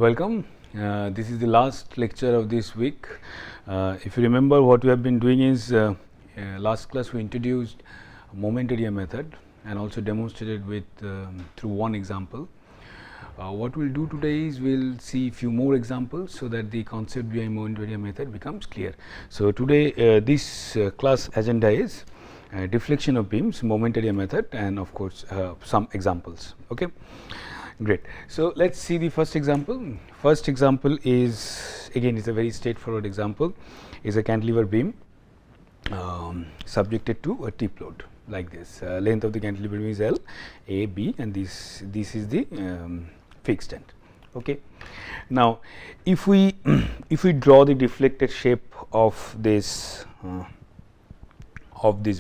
Welcome. This is the last lecture of this week. If you remember, what we have been doing is last class we introduced moment area method and also demonstrated with through one example. What we'll do today is we'll see few more examples so that the concept behind moment area method becomes clear. So today this class agenda is deflection of beams, moment area method, and of course some examples. Okay. Great. So let's see the first example. First example is, again, it's a very straightforward example, is a cantilever beam subjected to a tip load like this. Length of the cantilever beam is L, A, B, and this is the fixed end. Okay. Now, if we draw the deflected shape of this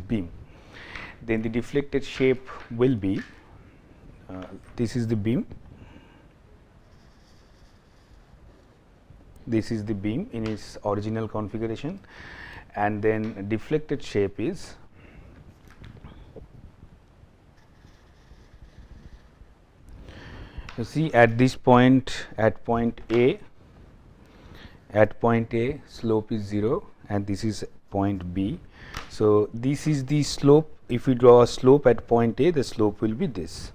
beam, then the deflected shape will be this is the beam, this is the beam in its original configuration, and then deflected shape is you see at this point, at point A slope is 0 and this is point B. So, this is the slope. If we draw a slope at point A, the slope will be this.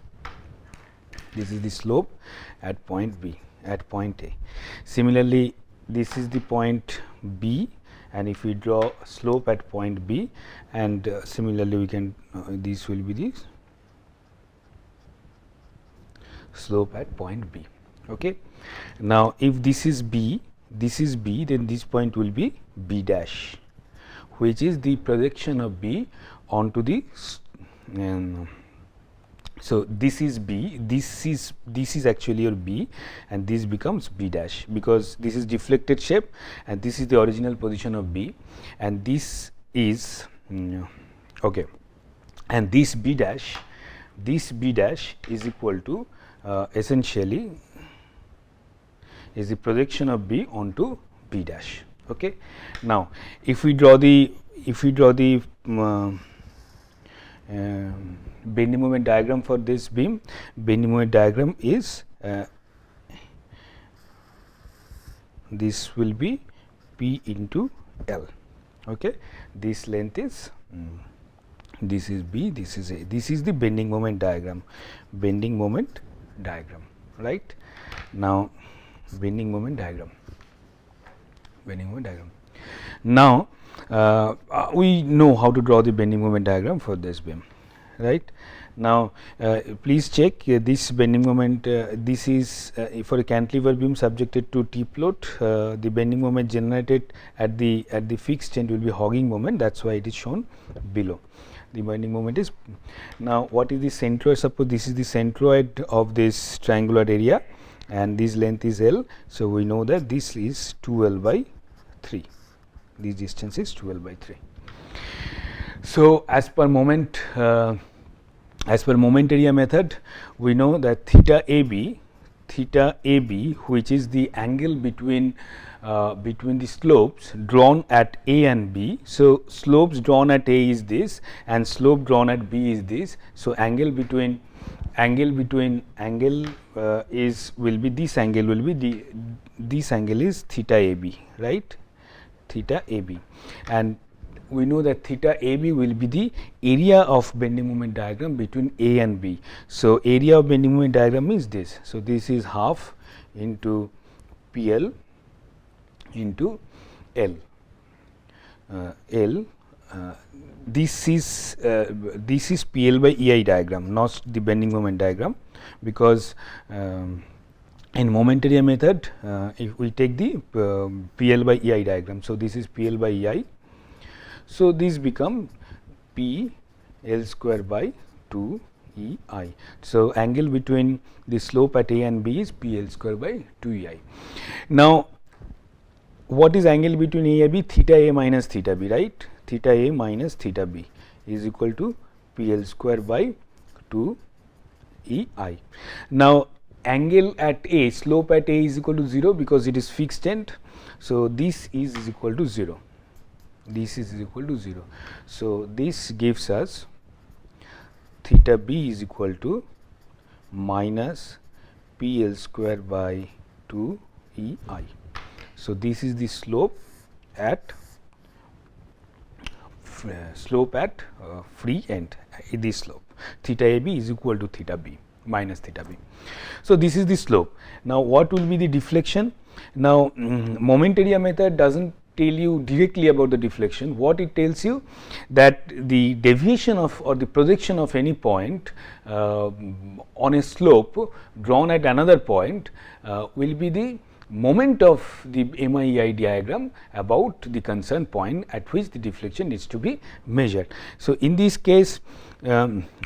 This is the slope at point B, at point A. Similarly, this is the point B, and if we draw slope at point B, and similarly we can this will be the slope at point B. Okay. Now, if this is B, then this point will be B dash, which is the projection of B onto the so this is B, this is actually your B, and this becomes B dash, because this is deflected shape and this is the original position of B, and this is okay, and this B dash is equal to essentially is the projection of B onto B dash. Okay. Now, if we draw the bending moment diagram for this beam, bending moment diagram is this will be P into L. Okay. This length is this is B, this is A. This is the bending moment diagram. Right. Now, bending moment diagram. Now, we know how to draw the bending moment diagram for this beam. Right. Now, please check this bending moment. This is for a cantilever beam subjected to tip load. The bending moment generated at the fixed end will be hogging moment. That's why it is shown below. The bending moment is. Now, what is the centroid? Suppose this is the centroid of this triangular area, and this length is L. So, we know that this is 2L by 3. This distance is 2L by 3. So, as per moment area method, we know that theta AB, which is the angle between the slopes drawn at A and B. So, slopes drawn at A is this, and slope drawn at B is this. So, angle will be this angle will be this angle is theta AB, right? Theta AB, and we know that theta AB will be the area of bending moment diagram between A and B. So, area of bending moment diagram is this. So, this is half into PL into L. This is PL by EI diagram, not the bending moment diagram, because in moment area method, if we take the PL by EI diagram. So, this is PL by EI. So, this become P L square by 2 EI. So, angle between the slope at A and B is P L square by 2 EI. Now, what is angle between A and B? Theta A minus theta B, right? Theta A minus theta B is equal to P L square by 2 EI. Now, angle at A, slope at A is equal to 0 because it is fixed end. So, this is equal to 0. This is equal to 0. So, this gives us theta B is equal to minus PL square by 2 E I. So, this is the slope at free end, this slope theta a b is equal to theta b minus theta b. So, this is the slope. Now, what will be the deflection? Now, moment area method does not tell you directly about the deflection. What it tells you, that the deviation of or the projection of any point on a slope drawn at another point will be the moment of the MIEI diagram about the concerned point at which the deflection needs to be measured. So, in this case,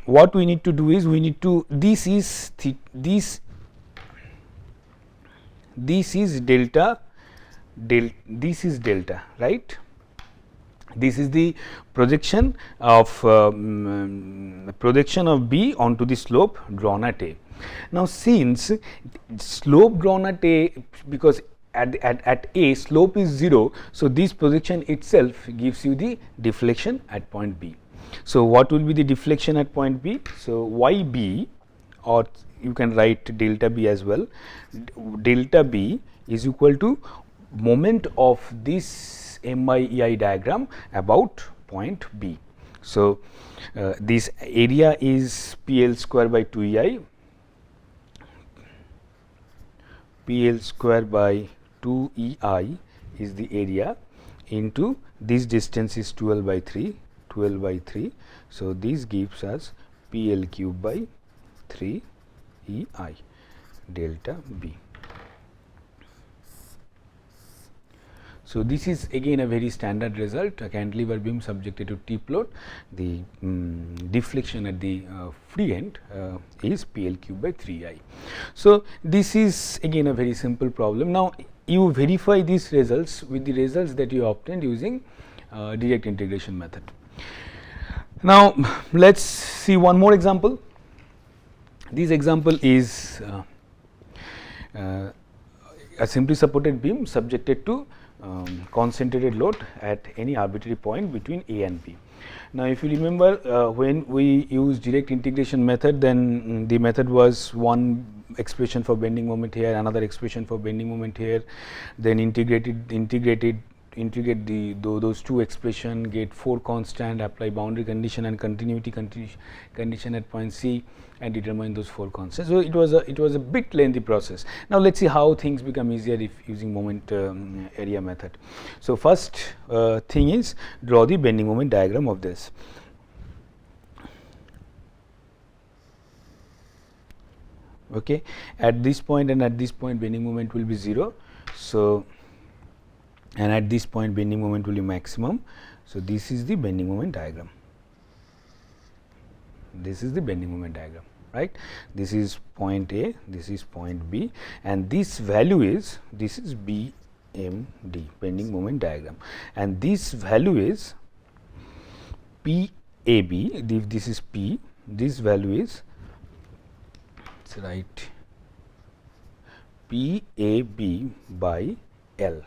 what we need to do is, we need to, this is delta, this is delta, right. This is the projection of B onto the slope drawn at A. Now, since slope drawn at A, because at A slope is 0, so this projection itself gives you the deflection at point B. So, what will be the deflection at point B? So, y B, or you can write delta B as well, delta B is equal to moment of this MIEI diagram about point B. So, this area is PL square by 2 EI, PL square by 2 EI is the area, into this distance is 12 by 3. So, this gives us PL cube by 3 EI delta B. So, this is again a very standard result, a cantilever beam subjected to tip load, the deflection at the free end is PL cube by 3I. So, this is again a very simple problem. Now, you verify these results with the results that you obtained using direct integration method. Now, let us see one more example. This example is a simply supported beam subjected to concentrated load at any arbitrary point between A and B. Now, if you remember, when we use direct integration method, then the method was one expression for bending moment here, another expression for bending moment here, then integrate those two expression, get 4 constant, apply boundary condition and continuity condition at point C, and determine those 4 constants. So, it was a bit lengthy process. Now, let us see how things become easier if using moment area method. So, first thing is, draw the bending moment diagram of this. Okay. At this point and at this point, bending moment will be 0. So, and at this point bending moment will be maximum. So, this is the bending moment diagram. This is the bending moment diagram, right. This is point A, this is point B, and this value is, this is BMD, bending moment diagram, and this value is PAB, this is P, this value is, let's write PAB by L.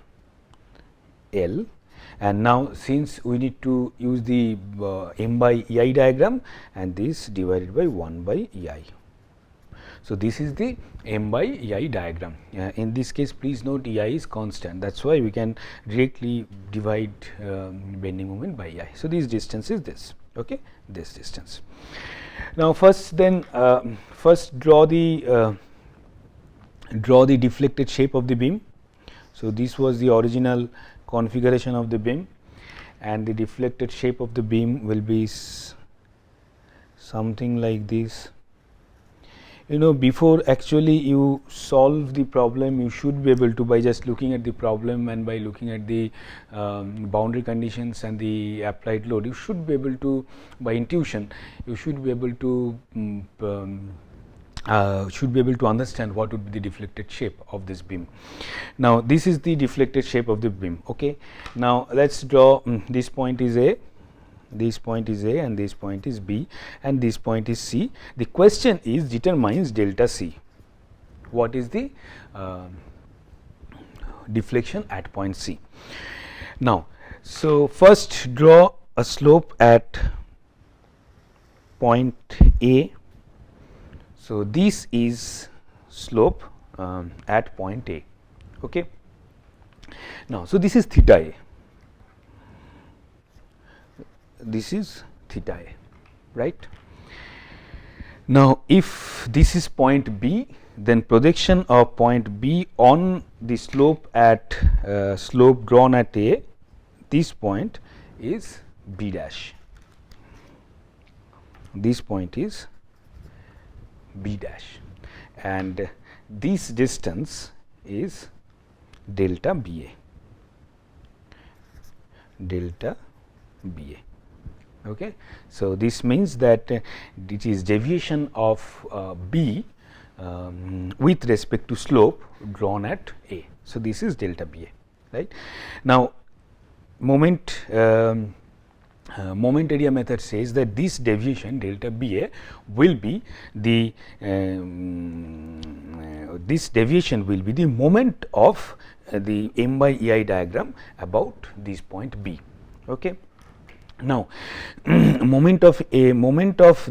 And now, since we need to use the M by EI diagram, and this divided by 1 by EI. So, this is the M by EI diagram. In this case, please note EI is constant, that is why we can directly divide bending moment by EI. So, this distance is this, okay, this distance. Now, first draw the deflected shape of the beam. So, this was the original configuration of the beam, and the deflected shape of the beam will be something like this. You know, before actually you solve the problem, you should be able to, by just looking at the problem and by looking at the boundary conditions and the applied load, you should be able to, by intuition, you should be able to understand what would be the deflected shape of this beam. Now, this is the deflected shape of the beam. Okay. Now, let us draw this point is A, this point is A, and this point is B, and this point is C. The question is, determines delta C. What is the deflection at point C? Now, so first draw a slope at point A. So, this is slope at point A. Okay. Now, so this is theta A, this is theta A, right. Now, if this is point B, then projection of point B on the slope at slope drawn at A, this point is B dash, this point is B dash, and this distance is delta B A, delta B A. Okay. So, this means that it is deviation of B with respect to slope drawn at A. So, this is delta B A, right. Now, moment area method says that this deviation delta B A will be the this deviation will be the moment of the M by EI diagram about this point B. Okay. Now, moment of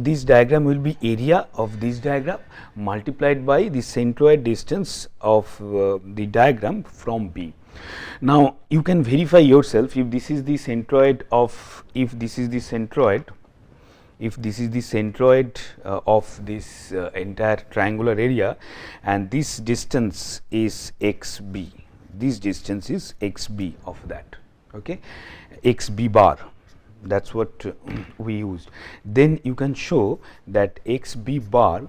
this diagram will be area of this diagram multiplied by the centroid distance of the diagram from B. Now, you can verify yourself if this is the centroid of of this entire triangular area, and this distance is x b, this distance is x b of that, okay, x b bar, that is what we used. Then you can show that x b bar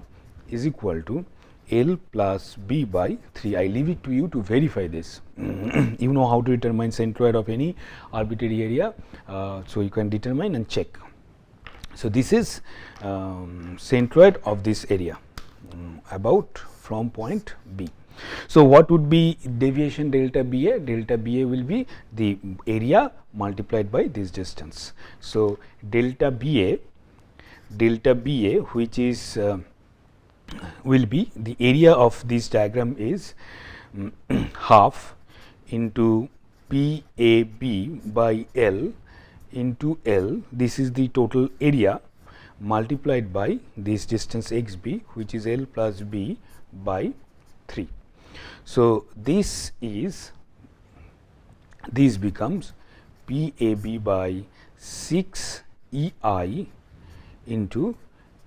is equal to L plus B by 3. I leave it to you to verify this. You know how to determine centroid of any arbitrary area, so you can determine and check. So, this is centroid of this area about from point B. So, what would be deviation delta B A? Delta B A will be the area multiplied by this distance. So, delta B A which is will be the area of this diagram is half into P A B by L into L, this is the total area multiplied by this distance x b, which is L plus B by 3. So, this becomes P A B by 6 E I into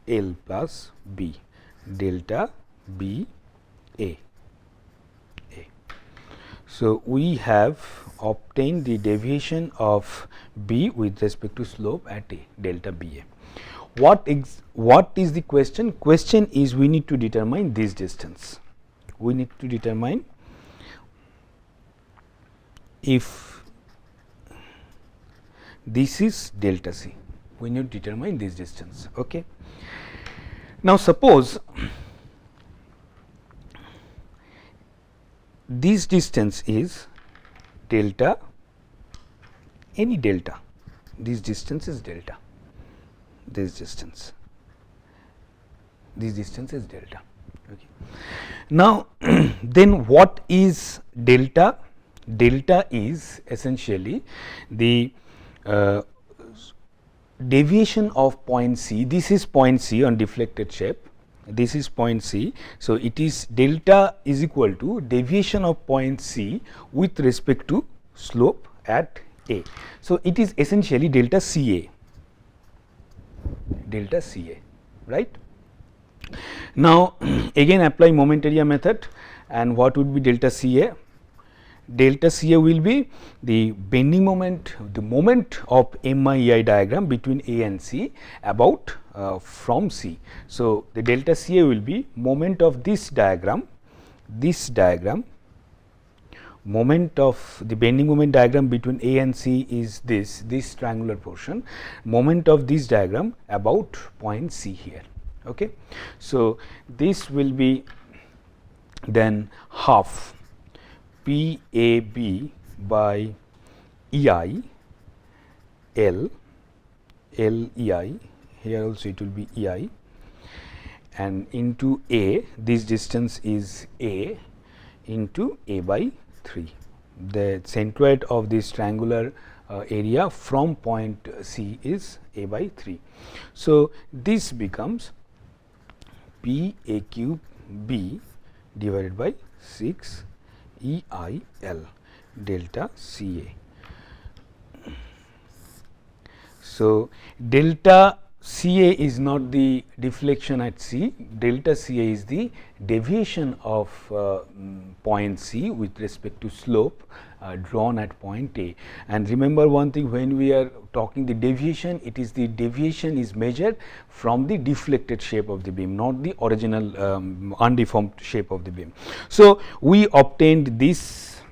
L plus B, delta B A. So, we have obtained the deviation of B with respect to slope at A, delta B A. What is the question? Question is we need to determine this distance. We need to determine if this is delta C, we need to determine this distance. Okay. Now, suppose this distance is delta, any delta, this distance is delta, this distance is delta. Okay. Now, then what is delta? Delta is essentially the deviation of point C. This is point C on deflected shape, this is point C. So, it is delta is equal to deviation of point C with respect to slope at A. So, it is essentially delta C A, right. Now, again apply moment area method, and what would be delta C A? Delta C A will be the bending moment, the moment of MIEI diagram between A and C about from C. So, the delta C A will be moment of this diagram, moment of the bending moment diagram between A and C is this triangular portion, moment of this diagram about point C here. Okay. So, this will be then half P A B by E I L E I, here also it will be E I, and into A, this distance is A into A by 3. The centroid of this triangular area from point C is A by 3. So, this becomes P A cube B divided by 6 EIL delta CA. So, delta CA is not the deflection at C, delta CA is the deviation of point C with respect to slope drawn at point A. And remember one thing, when we are talking the deviation, it is the deviation is measured from the deflected shape of the beam, not the original undeformed shape of the beam. So, we obtained this,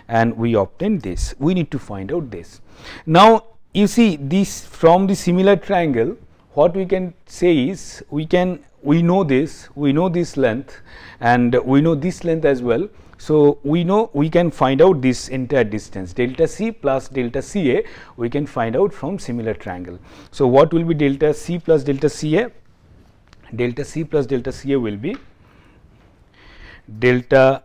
and we obtained this. We need to find out this. Now, you see this from the similar triangle, what we can say is we know this length, and we know this length as well. So, we can find out this entire distance delta C plus delta CA, we can find out from similar triangle. So, what will be delta C plus delta CA? Delta C plus delta CA will be delta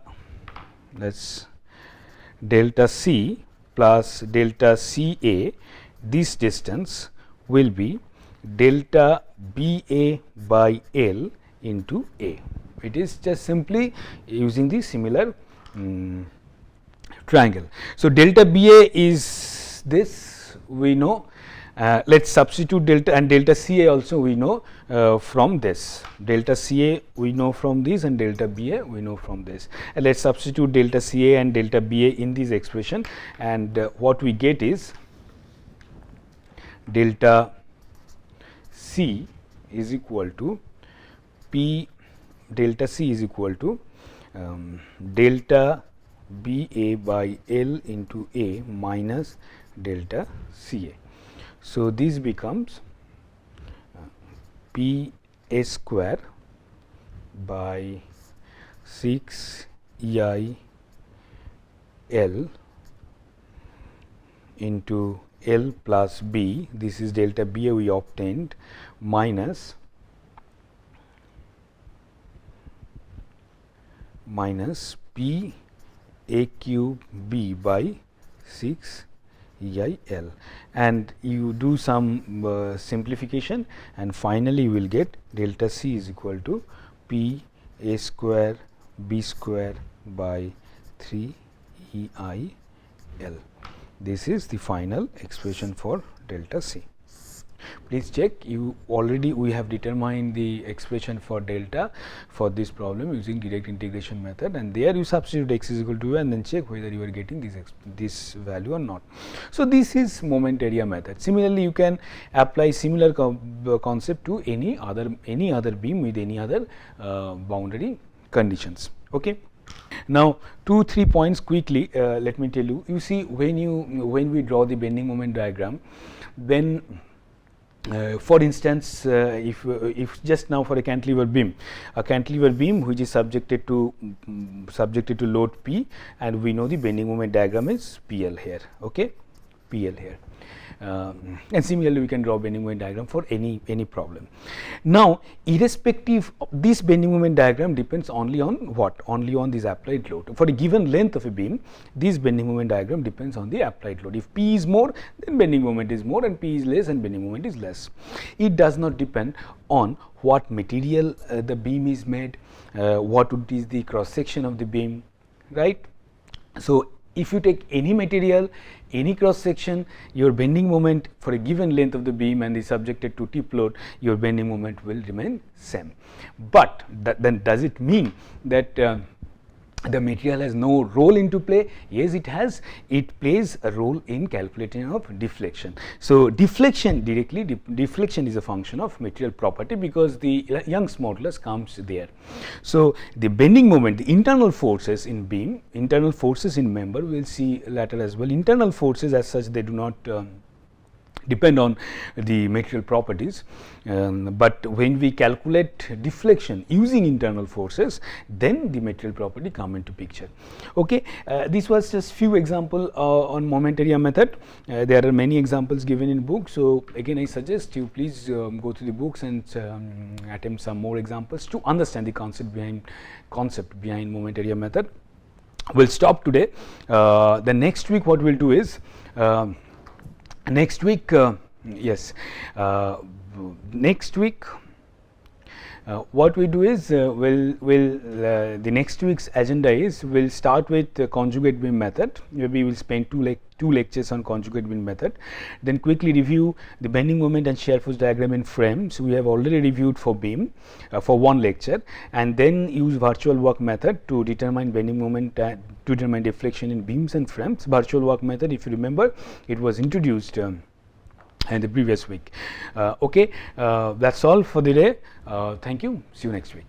C plus delta CA, this distance will be delta BA by L into A. It is just simply using the similar triangle. So, delta BA is this, we know. Let us substitute delta, and delta CA also we know from this. Delta CA we know from this, and delta BA we know from this. And let us substitute delta CA and delta BA in this expression, and what we get is delta C is equal to P, delta C is equal to delta BA by L into A minus delta CA. So, this becomes P A square by 6 EI L into L plus B, this is delta BA we obtained, minus P A cube B by 6 EIL, and you do some simplification, and finally, you will get delta C is equal to P A square B square by 3 EIL. This is the final expression for delta C. Please check, we have determined the expression for delta for this problem using direct integration method, and there you substitute x is equal to and then check whether you are getting this value or not. So, this is moment area method. Similarly, you can apply similar concept to any other beam with any other boundary conditions. Okay. Now, 2-3 points quickly, let me tell you. You see, when we draw the bending moment diagram, then for instance, if just now for a cantilever beam which is subjected to load P, and we know the bending moment diagram is PL here, okay, PL here. And similarly, we can draw bending moment diagram for any problem. Now, irrespective of this bending moment diagram depends only on what? Only on this applied load. For a given length of a beam, this bending moment diagram depends on the applied load. If P is more, then bending moment is more, and P is less, and bending moment is less. It does not depend on what material the beam is made, what would is the cross section of the beam, right? So, if you take any material, any cross section, your bending moment for a given length of the beam and is subjected to tip load, your bending moment will remain same. But then does it mean that the material has no role into play? Yes, it has. It plays a role in calculating of deflection. So, deflection is a function of material property, because the Young's modulus comes there. So, the bending moment, the internal forces in beam, internal forces in member, we will see later as well. Internal forces as such, they do not depend on the material properties, but when we calculate deflection using internal forces, then the material property come into picture. Okay, this was just few example on moment area method. There are many examples given in book. So, again I suggest you please go through the books and attempt some more examples to understand the concept behind moment area method. We will stop today. The next week what we will do is next week What we do is the next week's agenda is we'll start with the conjugate beam method. Maybe we'll spend two lectures on conjugate beam method, then quickly review the bending moment and shear force diagram in frames. We have already reviewed for beam for one lecture, and then use virtual work method to determine bending moment and to determine deflection in beams and frames. Virtual work method, if you remember, it was introduced in the previous week. Okay, that's all for the day. Thank you. See you next week.